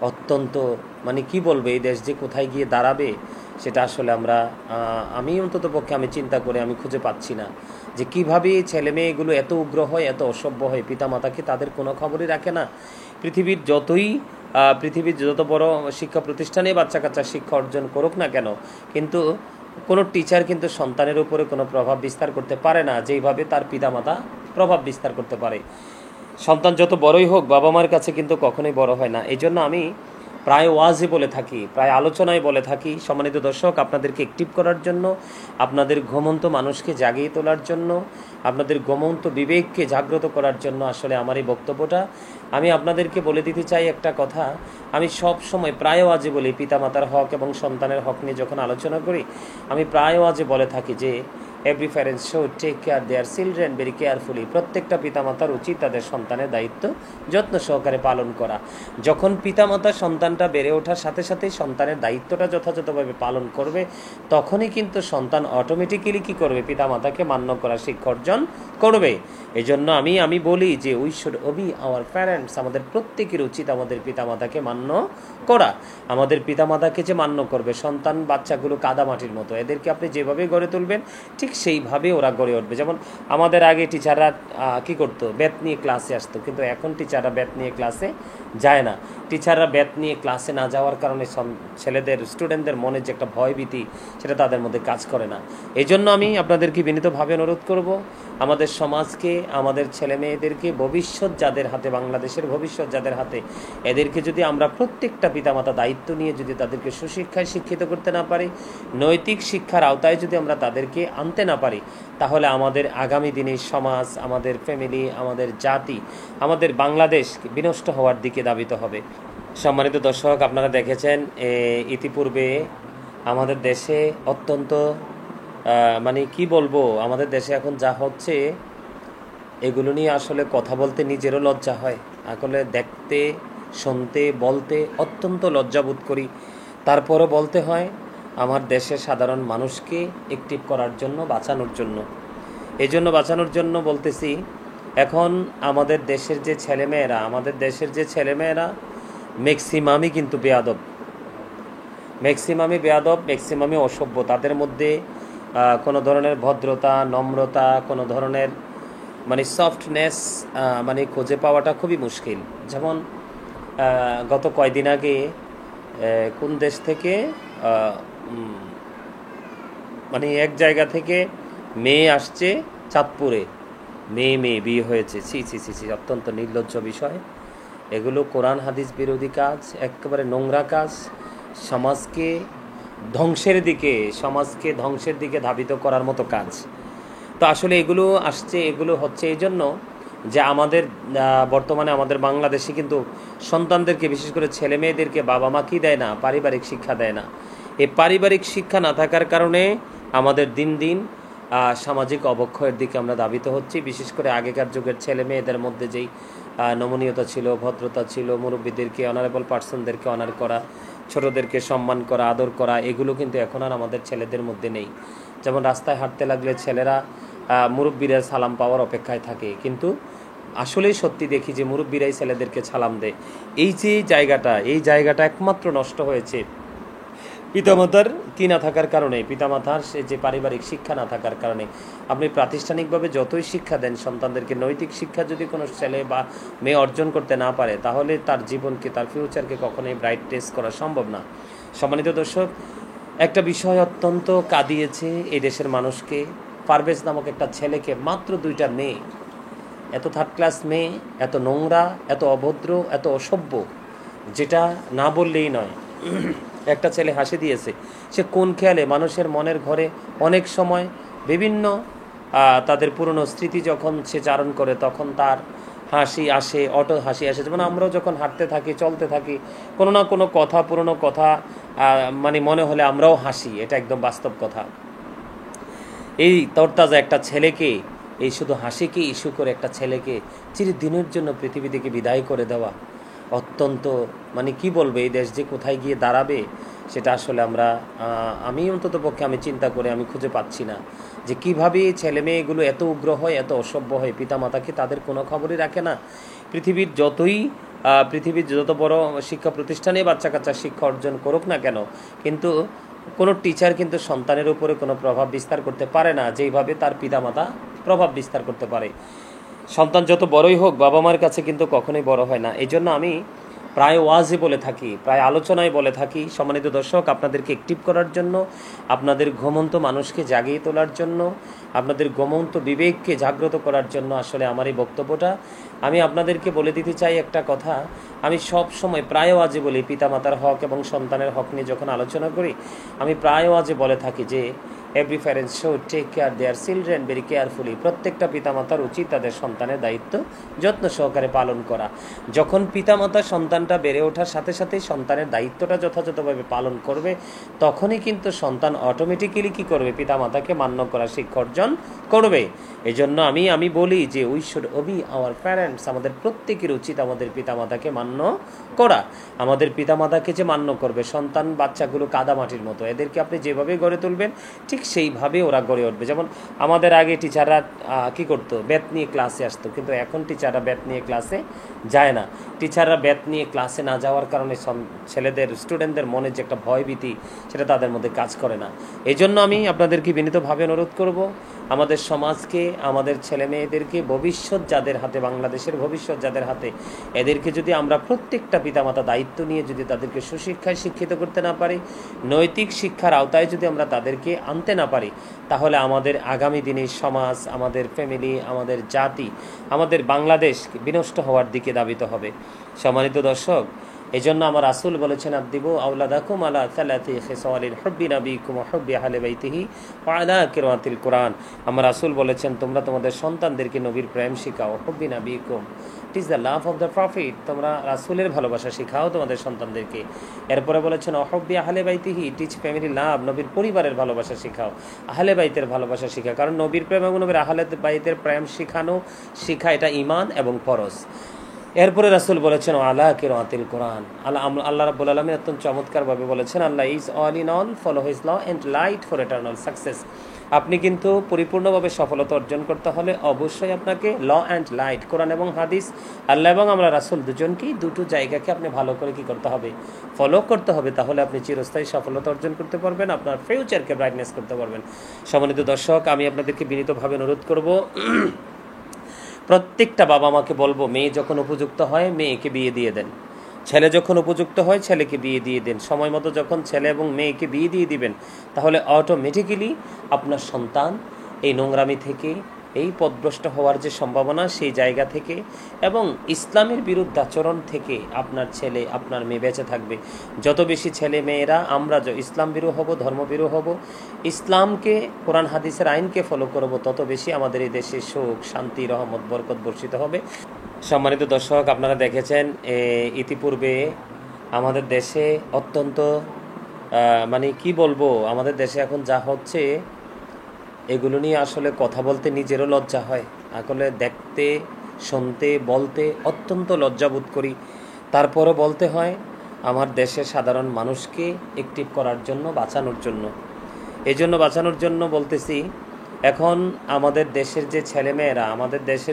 অত্যন্ত মানে কি বলবো, এই দেশ যে কোথায় গিয়ে দাঁড়াবে সেটা আসলে আমি অন্তত পক্ষে আমি চিন্তা করে আমি খুঁজে পাচ্ছি না যে কীভাবে এই ছেলে মেয়েগুলো এত উগ্র হয়, এত অসভ্য হয়, পিতামাতাকে তাদের কোনো খবরই রাখে না। পৃথিবীর যত বড় শিক্ষা প্রতিষ্ঠানে বাচ্চা কাচ্চা শিক্ষা অর্জন করুক না কেন, কিন্তু কোনো টিচার কিন্তু সন্তানের উপরে কোনো প্রভাব বিস্তার করতে পারে না যেইভাবে তার পিতামাতা প্রভাব বিস্তার করতে পারে। সন্তান যত বড়ই হোক বাবা মার কাছে কিন্তু কখনোই বড় হয় না। এই জন্য আমি প্রায় ওয়াজে বলে থাকি, প্রায় আলোচনায় বলে থাকি, সম্মানিত দর্শক, আপনাদেরকে অ্যাক্টিভ করার জন্য, আপনাদের ঘুমন্ত মানুষকে জাগিয়ে তোলার জন্য, আপনাদের ঘুমন্ত বিবেককে জাগ্রত করার জন্য আসলে আমার এই বক্তব্যটা আমি আপনাদেরকে বলে দিতে চাই। একটা কথা আমি সব সময় প্রায় ওয়াজে বলি, পিতামাতার হক এবং সন্তানের হক নিয়ে যখন আলোচনা করি আমি প্রায় ওয়াজে বলে থাকি যে every parents should take care their children very carefully. প্রত্যেকটা পিতামাতার উচিত তাদের সন্তানের দায়িত্ব যত্ন সহকারে পালন করা। যখন পিতামাতা সন্তানটা বেড়ে ওঠার সাথে সাথেই সন্তানের দায়িত্বটা যথাযথভাবে পালন করবে, তখনই কিন্তু সন্তান অটোমেটিক্যালি কী করবে, পিতামাতাকে মান্য করা শিক্ষা অর্জন করবে। এই জন্য আমি বলি যে we should Obi our parents. আমাদের প্রত্যেকের উচিত আমাদের পিতামাতাকে মান্য করা। আমাদের পিতামাতাকে যে মান্য করবে, সন্তান বাচ্চাগুলো কাদামাটির মতো, এদেরকে আপনি যেভাবে গড়ে তুলবেন ঠিক সেইভাবে ওরা গড়ে উঠবে। যেমন আমাদের আগে টিচাররা কী করতো, ব্যাত নিয়ে ক্লাসে আসতো, কিন্তু এখন টিচাররা ব্যাত নিয়ে ক্লাসে যায় না। টিচাররা ব্যাত নিয়ে ক্লাসে না যাওয়ার কারণে স্টুডেন্টদের মনে যে একটা ভয়ভীতি, সেটা তাদের মধ্যে কাজ করে না। এই জন্য আমি আপনাদেরকে বিনীতভাবে অনুরোধ করব, আমাদের সমাজকে, আমাদের ছেলে মেয়েদেরকে, ভবিষ্যৎ যাদের হাতে, বাংলাদেশের ভবিষ্যৎ যাদের হাতে, এদেরকে যদি আমরা প্রত্যেকটা পিতামাতা দায়িত্ব নিয়ে যদি তাদেরকে সুশিক্ষায় শিক্ষিত করতে না পারি, নৈতিক শিক্ষার আওতায় যদি আমরা তাদেরকে আনতে না পারি, তাহলে আমাদের আগামী দিনের সমাজ, আমাদের ফ্যামিলি, আমাদের জাতি, আমাদের বাংলাদেশ বিনষ্ট হওয়ার দিকে ধাবিত হবে। সম্মানিত দর্শক, আপনারা দেখেছেন ইতিপূর্বে আমাদের দেশে অত্যন্ত মানে কি বলবো, আমাদের দেশে এখন যা হচ্ছে এগুলো নিয়ে আসলে কথা বলতে নিজেরও লজ্জা হয়। আসলে দেখতে, শুনতে, বলতে অত্যন্ত লজ্জাবোধ করি। তারপরও বলতে হয় আমার দেশের সাধারণ মানুষকে অ্যাক্টিভ করার জন্য, বাঁচানোর জন্য। এই জন্য বাঁচানোর জন্য বলতেছি, এখন আমাদের দেশের যে ছেলেমেয়েরা ম্যাক্সিমামই কিন্তু বেয়াদব, ম্যাক্সিমামই অসভ্য। তাদের মধ্যে কোনো ধরনের ভদ্রতা, নম্রতা, কোনো ধরনের মানে সফটনেস মানে খুঁজে পাওয়াটা খুবই মুশকিল। যেমন গত কয়দিন আগে কোন দেশ থেকে মানে এক জায়গা থেকে মেয়ে আসছে চাঁদপুরে, মেয়ে বিয়ে হয়েছে। ছি, অত্যন্ত নির্লজ্জ বিষয় এগুলো। কোরআন হাদিস বিরোধী কাজ, একেবারে নোংরা কাজ, সমাজকে ধ্বংসের দিকে ধাবিত করার মতো কাজ। তো আসলে এগুলো হচ্ছে এই জন্য যে বর্তমানে আমাদের বাংলাদেশে কিন্তু সন্তানদেরকে, বিশেষ করে ছেলে মেয়েদেরকে বাবা মা কি দেয় না, পারিবারিক শিক্ষা দেয় না। এই পারিবারিক শিক্ষা না থাকার কারণে আমাদের দিন দিন সামাজিক অবক্ষয়ের দিকে আমরা ধাবিত হচ্ছি। বিশেষ করে আগেকার যুগের ছেলে মেয়েদের মধ্যে যেই নমনীয়তা ছিল, ভদ্রতা ছিল, মুরব্বীদেরকে, অনারেবল পার্সনদেরকে অনার করা, ছোটদেরকে সম্মান করা, আদর করা, এগুলো কিন্তু এখন আর আমাদের ছেলেদের মধ্যে নেই। যেমন রাস্তায় হাঁটতে লাগলে ছেলেরা মুরব্বীরা সালাম পাওয়ার অপেক্ষায় থাকে, কিন্তু আসলেই সত্যি দেখি যে মুরব্বীরাই ছেলেদেরকে সালাম দেয়। এই জায়গাটা একমাত্র নষ্ট হয়েছে পিতামাতার কি না থাকার কারণে, পিতামাতার যে পারিবারিক শিক্ষা না থাকার কারণে। আপনি প্রাতিষ্ঠানিকভাবে যতই শিক্ষা দেন সন্তানদেরকে, নৈতিক শিক্ষা যদি কোনো ছেলে বা মেয়ে অর্জন করতে না পারে, তাহলে তার জীবনকে, তার ফিউচারকে কখনোই ব্রাইট টেস্ট করা সম্ভব না। সম্মানিত দর্শক, একটা বিষয় অত্যন্ত কাঁদিয়েছে এই দেশের মানুষকে। পারভেজ নামক একটা ছেলেকে, মাত্র 2টা মেয়ে, এত থার্ড ক্লাস মেয়ে, এত নোংরা, এত অভদ্র, এত অসভ্য, যেটা না বললেই নয়। একটা ছেলে হাসি দিয়েছে, সে কোন খেয়ালে মানুষের মনের ঘরে অনেক সময় বিভিন্ন তাদের পুরনো স্মৃতি যখন সে চারণ করে, তখন তার হাসি আসে, হাসি আসে। যেমন আমরাও যখন হাঁটতে থাকি, চলতে থাকি, কোনো না কোনো কথা, পুরনো কথা মানে মনে হলে আমরাও হাসি। এটা একদম বাস্তব কথা। এই তরতাজা একটা ছেলেকে, এই শুধু হাসিকে ইস্যু করে একটা ছেলেকে চিরদিনের জন্য পৃথিবী থেকে বিদায় করে দেওয়া অত্যন্ত মানে কি বলবো, এই দেশ যে কোথায় গিয়ে দাঁড়াবে সেটা আসলে আমি অন্তত পক্ষে আমি চিন্তা করে আমি খুঁজে পাচ্ছি না যে কীভাবে এই ছেলে মেয়েগুলো এত উগ্র হয়, এত অসভ্য হয়, পিতামাতাকে তাদের কোনো খবরই রাখে না। পৃথিবীর যতই পৃথিবীর যত বড় শিক্ষা প্রতিষ্ঠানে বাচ্চা কাচ্চা শিক্ষা অর্জন করুক না কেন, কিন্তু কোনো টিচার কিন্তু সন্তানের উপরে কোনো প্রভাব বিস্তার করতে পারে না যেইভাবে তার পিতামাতা প্রভাব বিস্তার করতে পারে। সন্তান যত বড়ই হোক বাবা মার কাছে কিন্তু কখনোই বড় হয় না। এই জন্য আমি প্রায় ওয়াজে বলে থাকি, প্রায় আলোচনায় বলে থাকি, সম্মানিত দর্শক, আপনাদেরকে অ্যাক্টিভ করার জন্য, আপনাদের ঘুমন্ত মানুষকে জাগিয়ে তোলার জন্য, আপনাদের ঘুমন্ত বিবেককে জাগ্রত করার জন্য আসলে আমার এই বক্তব্যটা। আমি আপনাদেরকে বলে দিতে চাই একটা কথা, আমি সব সময় প্রায় ওয়াজে বলি, পিতামাতার হক এবং সন্তানের হক নিয়ে যখন আলোচনা করি আমি প্রায় ওয়াজে বলে থাকি যে every parents should take care their children very carefully. প্রত্যেকটা পিতামাতার উচিত তাদের সন্তানের দায়িত্ব যত্ন সহকারে পালন করা। যখন পিতামাতা সন্তানটা বেড়ে ওঠার সাথে সাথে সন্তানের দায়িত্বটা যথাযথভাবে পালন করবে, তখনই কিন্তু সন্তান অটোমেটিক্যালি কী করবে, পিতামাতাকে মান্য করা শিক্ষা অর্জন করবে। এই জন্য আমি বলি যে we should Obi our parents, আমাদের প্রত্যেকের উচিত আমাদের পিতামাতাকে মান্য করা। আমাদের পিতামাতাকে যে মান্য করবে, সন্তান বাচ্চাগুলো কাদামাটির মতো, এদেরকে আপনি যেভাবে গড়ে তুলবেন ঠিক সেইভাবে ওরা গড়ে উঠবে। যেমন আমাদের আগে টিচাররা কী করতো, ব্যাট নিয়ে ক্লাসে আসতো, কিন্তু এখন টিচাররা ব্যাট নিয়ে ক্লাসে যায় না। টিচাররা ব্যাট নিয়ে ক্লাসে না যাওয়ার কারণে ছেলেদের, স্টুডেন্টদের মনে যে একটা ভয়ভীতি, সেটা তাদের মধ্যে কাজ করে না। এই জন্য আমি আপনাদেরকে বিনীতভাবে অনুরোধ করব, আমাদের সমাজকে, আমাদের ছেলে মেয়েদেরকে, ভবিষ্যৎ যাদের হাতে, বাংলাদেশের ভবিষ্যৎ যাদের হাতে, এদেরকে যদি আমরা প্রত্যেকটা পিতামাতা দায়িত্ব নিয়ে যদি তাদেরকে সুশিক্ষায় শিক্ষিত করতে না পারি, নৈতিক শিক্ষার আওতায় যদি আমরা তাদেরকে আনতে না পারি, তাহলে আমাদের আগামী দিনের সমাজ, আমাদের ফ্যামিলি, আমাদের জাতি, আমাদের বাংলাদেশ বিনষ্ট হওয়ার দিকে ধাবিত হবে। সম্মানিত দর্শক, এই জন্য আমার রাসূল বলেছেন, আদিবু আওলাদাকুম আলা সালাতি খিসালিল হুব্বি নবিকুম ওয়া হুব্বি আহলি বাইতিহি ওয়া আলা কিরাতিল কুরআন। আমার রাসূল বলেছেন, তোমরা তোমাদের সন্তানদেরকে নবীর প্রেম শিখাও, হুব্বি নবিকুম, it is the love of the prophet, তোমরা রাসূলের ভালোবাসা শিখাও তোমাদের সন্তানদেরকে। এরপরে বলেছেন ওয়া হুব্বি আহলি বাইতিহি, টিচ ফ্যামিলি লাভ, নবীর পরিবারের ভালোবাসা শিখাও, আহলে বাইতের ভালোবাসা শিখাও। কারণ নবীর প্রেম এবং নবীর আহলে বাইতের প্রেম শিখা এটা ঈমান এবং ফরজ। এরপরে রাসূল বলেছেন আলা কিরাতিল কোরআন, আল্লাহ রাব্বুল আলামিন অত্যন্ত চমৎকারভাবে বলেছেন, Allah is all in all, follow his law and light for eternal success. আপনি কিন্তু পরিপূর্ণভাবে সফলতা অর্জন করতে হলে অবশ্যই আপনাকে ল অ্যান্ড লাইট, কোরআন এবং হাদিস, আল্লাহ এবং আমরা রাসূল দুজনকেই দুটো জায়গাকে আপনি ভালো করে কী করতে হবে, ফলো করতে হবে। তাহলে আপনি চিরস্থায়ী সফলতা অর্জন করতে পারবেন, আপনার ফিউচারকে ব্রাইটনেস করতে পারবেন। সম্মানিত দর্শক, আমি আপনাদেরকে বিনীতভাবে অনুরোধ করব, প্রত্যেকটা বাবা মাকে বলবো, মেয়ে যখন উপযুক্ত হয় মেয়েকে বিয়ে দিয়ে দেন, ছেলে যখন উপযুক্ত হয় ছেলেকে বিয়ে দিয়ে দেন। সময় মতো যখন ছেলে এবং মেয়েকে বিয়ে দিয়ে দিবেন, তাহলে অটোমেটিক্যালি আপনার সন্তান এই নোংরামি থেকে, এই পথভ্রষ্ট হওয়ার যে সম্ভাবনা, সেই জায়গা থেকে এবং ইসলামের বিরুদ্ধে আচরণ থেকে আপনার ছেলে, আপনার মেয়ে বেঁচে থাকবে। যত বেশি ছেলে মেয়েরা আমরা ইসলাম বিরু হব, ধর্মবিরু হব, ইসলামকে, কোরআন হাদিসের আইনকে ফলো করব, তত বেশি আমাদের এই দেশে সুখ, শান্তি, রহমত, বরকত বর্ষিত হবে। সম্মানিত দর্শক, আপনারা দেখেছেন ইতিপূর্বে আমাদের দেশে অত্যন্ত মানে কি বলবো, আমাদের দেশে এখন যা হচ্ছে এগুলো নিয়ে আসলে কথা বলতে নিজেরও লজ্জা হয়, আসলে দেখতে, শুনতে, বলতে অত্যন্ত লজ্জাবোধ করি। তারপরও বলতে হয়, আমার দেশের সাধারণ মানুষকে অ্যাক্টিভ করার জন্য, বাঁচানোর জন্য। এই জন্য বাঁচানোর জন্য বলতেছি, এখন আমাদের দেশের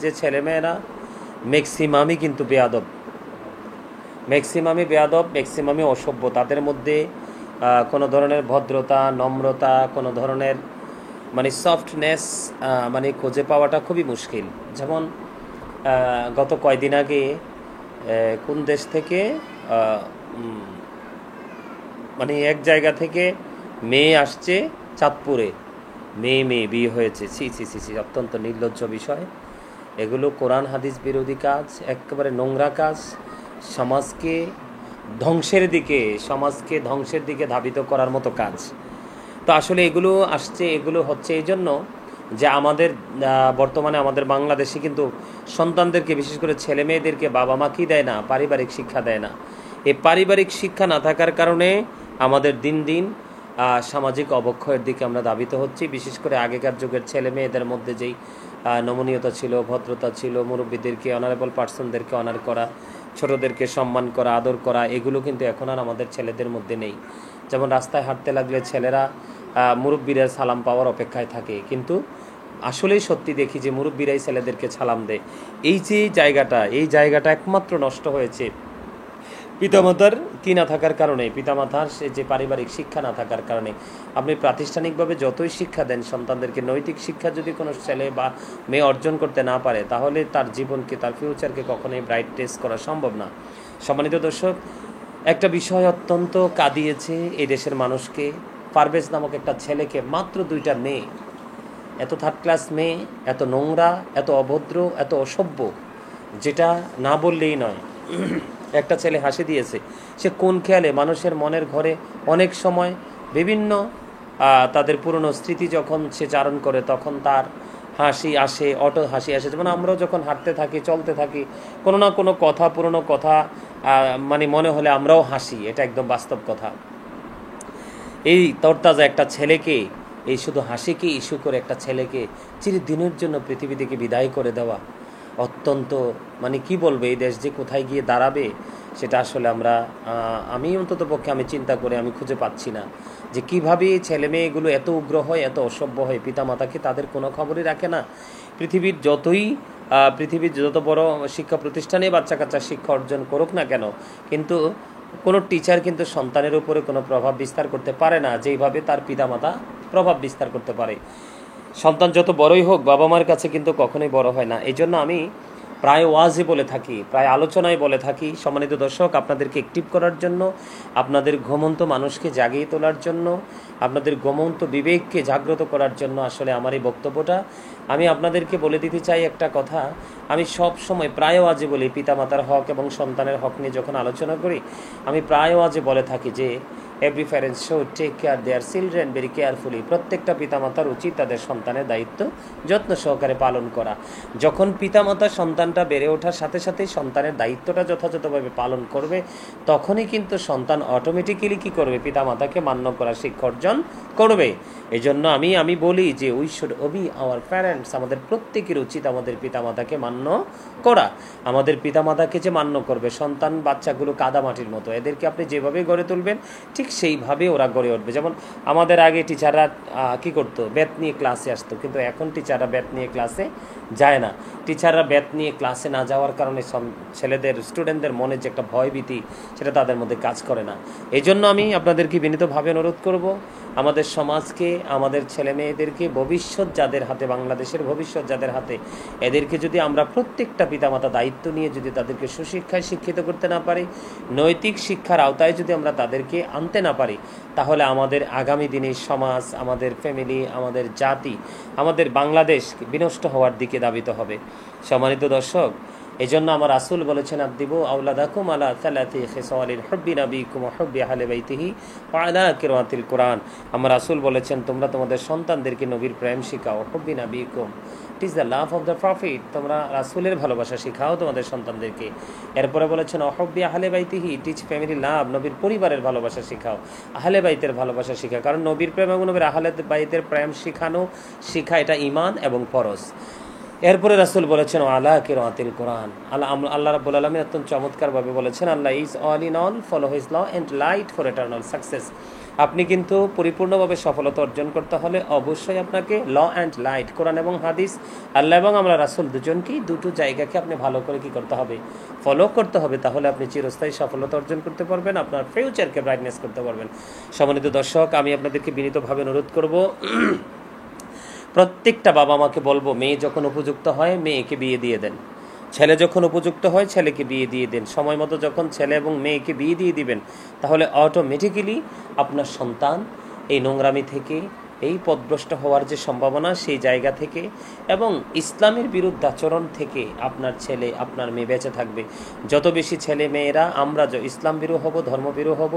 যে ছেলেমেয়েরা ম্যাক্সিমামই কিন্তু বেয়াদব, ম্যাক্সিমামই অসভ্য। তাদের মধ্যে কোনো ধরনের ভদ্রতা, নম্রতা, কোনো ধরনের মানে সফটনেস মানে খুঁজে পাওয়াটা খুবই মুশকিল। যেমন গত কয়দিন আগে কোন দেশ থেকে মানে এক জায়গা থেকে মেয়ে আসছে চাঁদপুরে, মেয়ে বিয়ে হয়েছে। ছি, অত্যন্ত নির্লজ্জ বিষয় এগুলো। কোরআন হাদিস বিরোধী কাজ, একেবারে নোংরা কাজ, সমাজকে ধ্বংসের দিকে ধাবিত করার মতো কাজ। তো আসলে এগুলো হচ্ছে এই জন্য যে আমাদের বর্তমানে আমাদের বাংলাদেশে কিন্তু সন্তানদেরকে, বিশেষ করে ছেলে মেয়েদেরকে বাবা মা কি দেয় না, পারিবারিক শিক্ষা দেয় না। এই পারিবারিক শিক্ষা না থাকার কারণে আমাদের দিন দিন সামাজিক অবক্ষয়ের দিকে আমরা ধাবিত হচ্ছি। বিশেষ করে আগেকার যুগের ছেলে মেয়েদের মধ্যে যেই নমনীয়তা ছিল, ভদ্রতা ছিল, মুরব্বীদেরকে, অনারেবল পার্সনদেরকে অনার করা, ছোটদেরকে সম্মান করা, আদর করা, এগুলো কিন্তু এখন আর আমাদের ছেলেদের মধ্যে নেই। যেমন রাস্তায় হাঁটতে লাগলে ছেলেরা মুরব্বীদের সালাম পাওয়ার অপেক্ষায় থাকে, কিন্তু আসলেই সত্যি দেখি যে মুরব্বীরাই ছেলেদেরকে সালাম দেয়। এই জায়গাটা একমাত্র নষ্ট হয়েছে পিতামাতার কি না থাকার কারণে, পিতামাতার সে যে পারিবারিক শিক্ষা না থাকার কারণে। আপনি প্রাতিষ্ঠানিকভাবে যতই শিক্ষা দেন সন্তানদেরকে, নৈতিক শিক্ষা যদি কোনো ছেলে বা মেয়ে অর্জন করতে না পারে, তাহলে তার জীবনকে, তার ফিউচারকে কখনোই ব্রাইট টেস্ট করা সম্ভব না। সম্মানিত দর্শক, একটা বিষয় অত্যন্ত কাঁদিয়েছে এই দেশের মানুষকে। পারভেজ নামক একটা ছেলেকে, মাত্র 2টা মেয়ে, এত থার্ড ক্লাস মেয়ে, এত নোংরা, এত অভদ্র, এত অসভ্য, যেটা না বললেই নয়। একটা ছেলে হাসি দিয়েছে, সে কোন খেয়ালে মানুষের মনের ঘরে অনেক সময় বিভিন্ন তাদের পুরনো স্মৃতি যখন সে চারণ করে, তখন তার হাসি আসে, হাসি আসে। যেমন আমরাও যখন হাঁটতে থাকি, চলতে থাকি, কোনো না কোনো কথা, পুরনো কথা মানে মনে হলে আমরাও হাসি। এটা একদম বাস্তব কথা। এই তরতাজা একটা ছেলেকে, এই শুধু হাসিকে ইস্যু করে একটা ছেলেকে চিরদিনের জন্য পৃথিবী থেকে বিদায় করে দেওয়া অত্যন্ত, মানে কি বলবো, এই দেশ যে কোথায় গিয়ে দাঁড়াবে সেটা আসলে আমি অন্তত পক্ষে আমি চিন্তা করে আমি খুঁজে পাচ্ছি না যে কীভাবে ছেলে মেয়েগুলো এত উগ্র হয়, এত অসভ্য হয়। পিতামাতাকে তাদের কোনো খবরই রাখে না। পৃথিবীর যত বড় শিক্ষা প্রতিষ্ঠানে বাচ্চা কাচ্চা শিক্ষা অর্জন করুক না কেন, কিন্তু কোনো টিচার কিন্তু সন্তানের উপরে কোনো প্রভাব বিস্তার করতে পারে না যেইভাবে তার পিতামাতা প্রভাব বিস্তার করতে পারে। সন্তান যত বড়ই হোক, বাবা মার কাছে কিন্তু কখনোই বড় হয় না। এই জন্য আমি প্রায় ওয়াজে বলে থাকি, প্রায় আলোচনায় বলে থাকি, সম্মানিত দর্শক, আপনাদেরকে অ্যাক্টিভ করার জন্য, আপনাদের ঘুমন্ত মানুষকে জাগিয়ে তোলার জন্য, আপনাদের ঘুমন্ত বিবেককে জাগ্রত করার জন্য আসলে আমার এই বক্তব্যটা। আমি আপনাদেরকে বলে দিতে চাই একটা কথা। আমি সব সময় প্রায় ওয়াজে বলি, পিতামাতার হক এবং সন্তানের হক নিয়ে যখন আলোচনা করি, আমি প্রায় ওয়াজে বলে থাকি যে every parents should take care their children very carefully. প্রত্যেকটা পিতামাতার উচিত তাদের সন্তানের দায়িত্ব যত্ন সহকারে পালন করা। যখন পিতামাতা সন্তানটা বেড়ে ওঠার সাথে সাথে সন্তানের দায়িত্বটা যথাযথভাবে পালন করবে, তখনই কিন্তু সন্তান অটোমেটিক্যালি কী করবে, পিতামাতাকে মান্য করা শিক্ষা অর্জন করবে। এই জন্য আমি বলি যে we should Obi our parents. আমাদের প্রত্যেকের উচিত আমাদের পিতামাতাকে মান্য করা। আমাদের পিতামাতাকে যে মান্য করবে, সন্তান বাচ্চাগুলো কাদামাটির মতো, এদেরকে আপনি যেভাবে গড়ে তুলবেন ঠিক সেইভাবে ওরা গড়ে উঠবে। যেমন আমাদের আগে টিচাররা কি করতো, ব্যাট নিয়ে ক্লাসে আসতো, কিন্তু এখন টিচাররা ব্যাট নিয়ে ক্লাসে যায় না। টিচাররা ব্যাট নিয়ে ক্লাসে না যাওয়ার কারণে স্টুডেন্টদের মনে যে একটা ভয়ভীতি, সেটা তাদের মধ্যে কাজ করে না। এই জন্য আমি আপনাদেরকে বিনীতভাবে অনুরোধ করব, আমাদের সমাজকে, আমাদের ছেলে মেয়েদেরকে, ভবিষ্যৎ যাদের হাতে, বাংলাদেশের ভবিষ্যৎ যাদের হাতে, এদেরকে যদি আমরা প্রত্যেকটা পিতামাতা দায়িত্ব নিয়ে যদি তাদেরকে সুশিক্ষায় শিক্ষিত করতে না পারি, নৈতিক শিক্ষার আওতায় যদি আমরা তাদেরকে আনতে না পারি, তাহলে আমাদের আগামী দিনের সমাজ, আমাদের ফ্যামিলি, আমাদের জাতি, আমাদের বাংলাদেশ বিনষ্ট হওয়ার দিকে ধাবিত হবে। সম্মানিত দর্শক, এই জন্য আমার রাসূল বলেছেন, আদিবু আওলাদাকুম আলা সালাতি খিসালিন হুব্বি নবিকুম ওয়া হুব্বি আহলি বাইতিহি ওয়া আলা কিরাতিল কুরআন। আমার রাসূল বলেছেন, তোমরা তোমাদের সন্তানদেরকে নবীর প্রেম শিখাও। হুব্বি নবিকুম, it is the love of the prophet. তোমরা রাসূলের ভালোবাসা শিখাও তোমাদের সন্তানদেরকে। এরপরে বলেছেন হুব্বি আহলি বাইতিহি, টিচ ফ্যামিলি লাভ। নবীর পরিবারের ভালোবাসা শিখাও, আহলে বাইতের ভালোবাসা শিখাও। কারণ নবীর প্রেম এবং নবীর আহলে বাইতের প্রেম শিখা এটা ঈমান এবং ফরজ। এরপরে রাসূল বলেছেন আলা কিরাতিল কুরআন। আল্লাহ রাব্বুল আলামিন অত্যন্ত চমৎকারভাবে বলেছেন, Allah is all in all, follow his law and light for eternal success. আপনি কিন্তু পরিপূর্ণভাবে সফলতা অর্জন করতে হলে অবশ্যই আপনাকে ল অ্যান্ড লাইট, কোরআন এবং হাদিস, আল্লাহ এবং আমরা রাসূল দুজনকেই দুটো জায়গাকে আপনি ভালো করে কি করতে হবে, ফলো করতে হবে। তাহলে আপনি চিরস্থায়ী সফলতা অর্জন করতে পারবেন, আপনার ফিউচারকে ব্রাইটনেস করতে পারবেন। সম্মানিত দর্শক, আমি আপনাদেরকে বিনীতভাবে অনুরোধ করব, প্রত্যেকটা বাবা মাকে বলবো, মেয়ে যখন উপযুক্ত হয় মেয়েকে বিয়ে দিয়ে দেন, ছেলে যখন উপযুক্ত হয় ছেলেকে বিয়ে দিয়ে দেন। সময় মতো যখন ছেলে এবং মেয়েকে বিয়ে দিয়ে দিবেন, তাহলে অটোমেটিক্যালি আপনার সন্তান এই নোংরামি থেকে, এই পথভ্রষ্ট হওয়ার যে সম্ভাবনা, সেই জায়গা থেকে এবং ইসলামের বিরুদ্ধে আচরণ থেকে আপনার ছেলে, আপনার মেয়ে বেঁচে থাকবে। যত বেশি ছেলে মেয়েরা আমরা ইসলাম বিরু হব, ধর্মবিরু হব,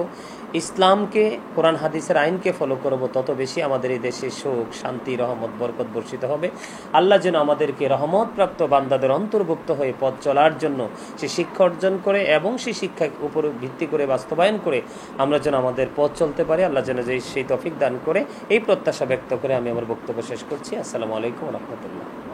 ইসলামকে, কোরআন হাদিসের আইনকে ফলো করব, তত বেশি আমাদের এই দেশে সুখ, শান্তি, রহমত, বরকত বর্ষিত হবে। আল্লাহ যেন আমাদেরকে রহমতপ্রাপ্ত বান্দাদের অন্তর্ভুক্ত হয়ে পথ চলার জন্য সে শিক্ষা অর্জন করে এবং সেই শিক্ষার উপর ভিত্তি করে বাস্তবায়ন করে আমরা যেন আমাদের পথ চলতে পারি। আল্লাহ যেন সেই তৌফিক দান করে, এই প্রত্যাশা ব্যক্ত করে আমি আমার বক্তব্য শেষ করছি। আসসালামু আলাইকুম ওয়া রাহমাতুল্লাহ।